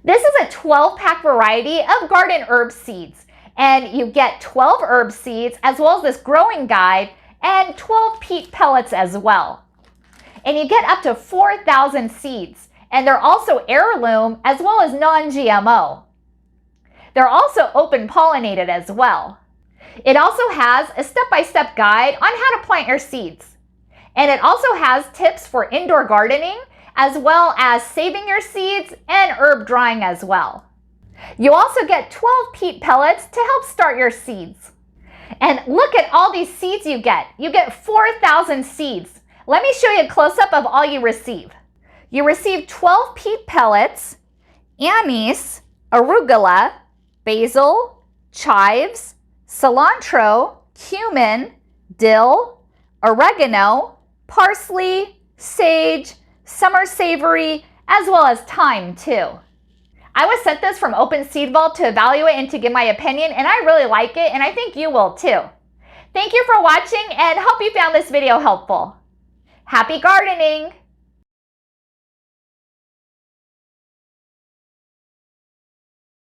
This is a 12-pack variety of garden herb seeds, and you get 12 herb seeds as well as this growing guide and 12 peat pellets as well. And you get up to 4,000 seeds, and they're also heirloom as well as non-GMO. They're also open pollinated as well. It also has a step-by-step guide on how to plant your seeds. And it also has tips for indoor gardening as well as saving your seeds and herb drying as well. You also get 12 peat pellets to help start your seeds. And look at all these seeds you get. You get 4,000 seeds. Let me show you a close-up of all you receive. You receive 12 peat pellets, anise, arugula, basil, chives, cilantro, cumin, dill, oregano, parsley, sage, summer savory, as well as thyme too. I was sent this from Open Seed Vault to evaluate and to give my opinion, and I really like it, and I think you will too. Thank you for watching, and hope you found this video helpful. Happy gardening!